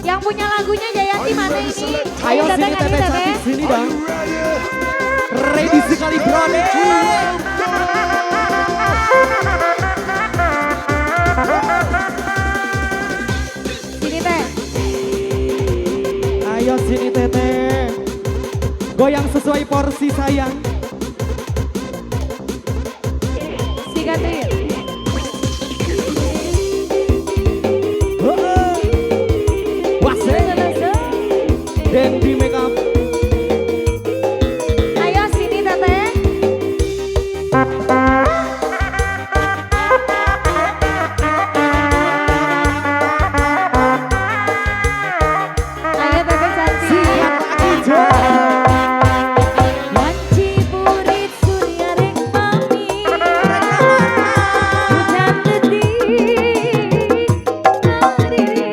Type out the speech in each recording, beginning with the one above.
Yang punya lagunya Jayanti mana ini? Ayo sini Teteh cantik sini dong. Ready sekali brother. Sini Teh. Ayo sini Teteh. Goyang sesuai porsi sayang. Si Katrin. Dendi Makeup. Ayo sini Teteh. Ayo Teteh cantik. Siap lagi Jo. Wanci burit surya rek mami. Hujan detik. Ngariri.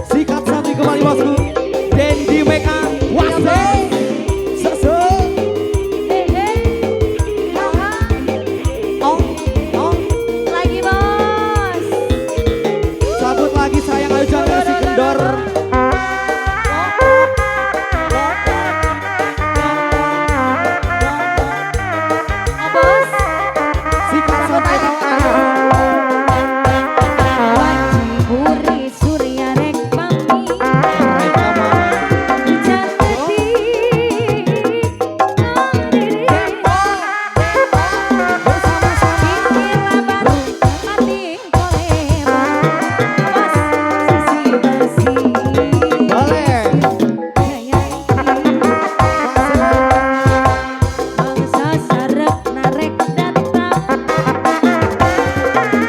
Sikat satu kembali bosku. Dendi Makeup. Wasik. Sesu. Ong. Ong. Lagi bos. Sabut lagi sayang. Ayo jangan si kendor. Oh bos. Sikat sampai bawah. Wanci burit surya rek mami. Hujan detik. Ngariri. Pinggir labar mati koleba. Bos sisi bersih. Boleh. Bangsa sarep narek datang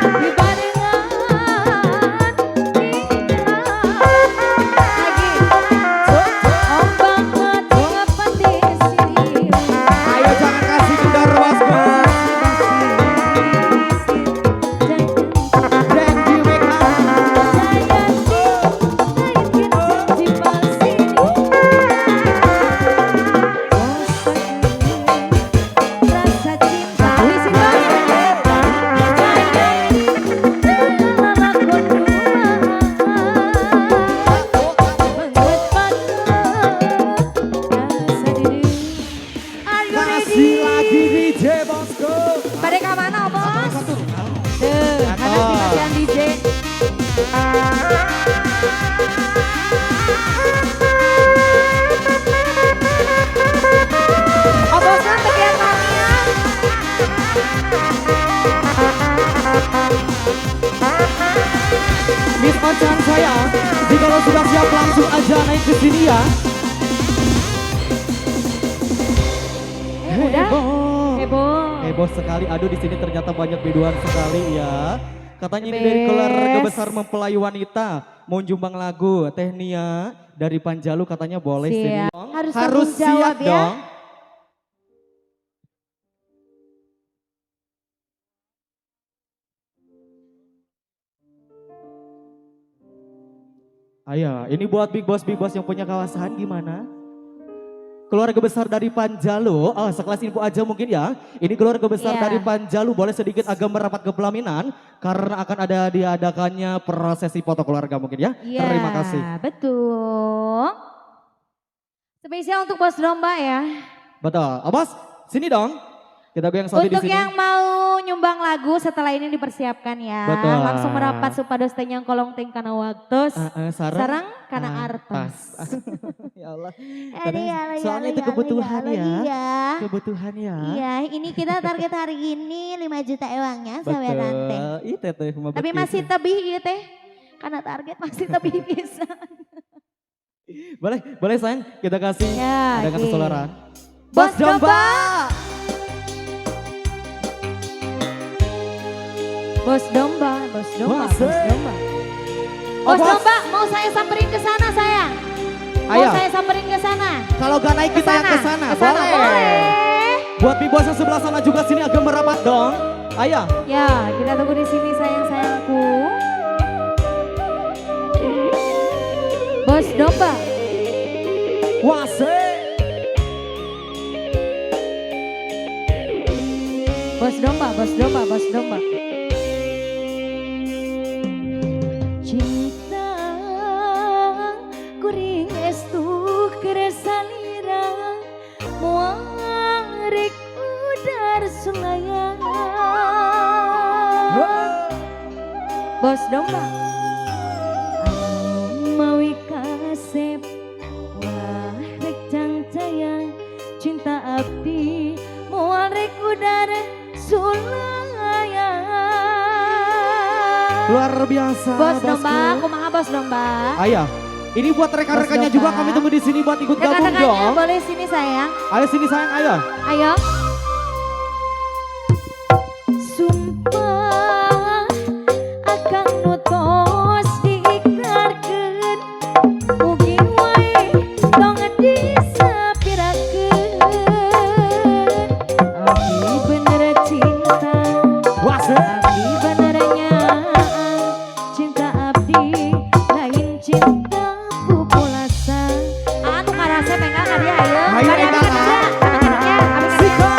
di barengan lagi ombak mati ngepati sini Ayo jangan kasih kendor bosku. Dendi Makeup. Rasa cinta isi Kasih lagi DJ bosku. pada ke mana bos? Harus dikasihan DJ. Oh bosan bagian mania. Miss Ochan saya, jika lo sudah siap langsung aja naik ke sini ya. Udah? Heboh. Heboh sekali. Aduh di sini ternyata banyak biduan sekali ya. Katanya ini dari keluarga besar mempelai wanita mau jumbang lagu Teh Nia dari Panjalu katanya boleh sini. Siap. Dong. Harus Harus tanggung jawab siap ya. dong. Ayo, ini buat big boss yang punya kawasan gimana? Keluarga besar dari Panjalu, oh sekelas info aja mungkin ya. Ini keluarga besar Iya. dari Panjalu boleh sedikit agak merapat ke pelaminan karena akan ada diadakannya prosesi foto keluarga mungkin ya. Iya, Terima kasih. betul. Spesial untuk bos domba ya. Betul. Oh, bos, sini dong. Kita goyang satu di Untuk sini. yang mau nyumbang lagu setelah ini dipersiapkan ya. Betul. Langsung merapat supados teh nyang kolong ting kana waktos. Sarang kana artos. Ya Allah. Soalnya itu kebutuhan ya. Iya. Kebutuhan ya. Iya, ini kita target hari ini 5 juta ewangnya saweran teh. Itu teh. Tapi masih tebih ieu teh. Karena target masih tebih bisa. Boleh sayang kita kasih Ya, ada keseluruhan. Bos Domba. Bos Domba, Bos Domba, Bos Domba. Bos Domba, mau saya samperin ke sana sayang? Mau saya samperin ke sana? Kalau gak naik kita yang ke sana, boleh. Boleh. Buat bibos yang sebelah sana juga sini agak merapat dong. Ayo. Ya, kita tunggu di sini sayang-sayangku. Bos Domba. Wase. Bos Domba, Bos Domba, Bos Domba. Cinta kuring estu keresalira muarek udar sungai. Bos Domba. Mawi kasep wah rek cangcayang cinta abdi muarek udar sulaya. Luar biasa. Bos Domba, kumaha Bos Domba? Ayo. Ini buat rekan-rekannya juga kami tunggu di sini buat ikut gabung Rekan-rekannya dong. boleh sini sayang. Ayo sini sayang, ayo. Ayo. Sumpah akan nutos diikarkeun mugi wae tong disapirakeun. Abdi bener cinta. Wase. Abdi bener nyaang cinta abdi lain cinta pupulasa. Anu karasa pengen kali ayo. Ayo, Kali Enggak. abdi kerja, abdi kerja. Sika.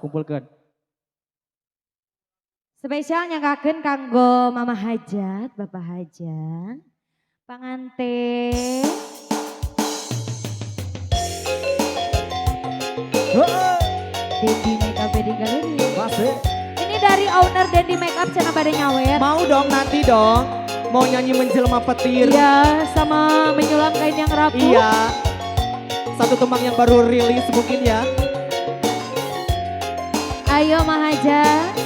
sok kumpulkan. Spesial nyangkakeun kanggo Mama Hajat, Bapak Hajat. Panganten. Dendi Makeup Wedding Gallery. Masih. Ini dari owner Dendi Makeup cenah bade nyawer. Mau dong nanti dong. Mau nyanyi menjelma petir. Iya, sama menyulam kain yang rapuh. Iya. Satu tembang yang baru rilis mungkin ya. Ayo Mama Hajat.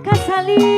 Kasali